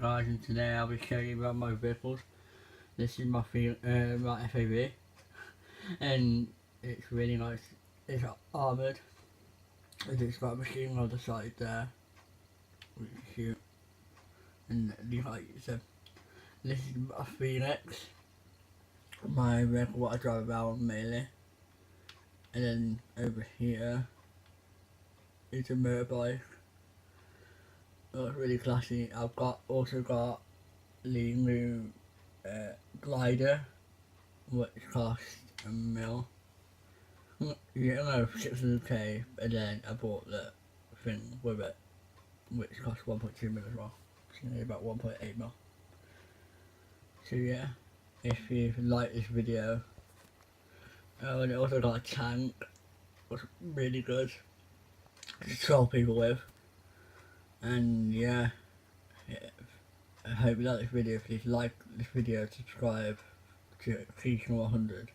Alright guys, and today I'll be showing you about my vehicles. This is my my FAV, and it's really nice. It's armoured, and it's got a machine on the side there, which is cute. And the height, so this is a Phoenix, my vehicle what I drive around mainly. And then over here is a motorbike. Looks really classy. I've also got the new glider, which cost a mil. You know, 600k, and then I bought the thing with it, which cost 1.2 mil as well. It's nearly about 1.8 mil. So yeah, if you like this video, and it also got a tank, was really good to troll people with. And yeah, I hope you like this video. Please like this video, subscribe to Creation 100.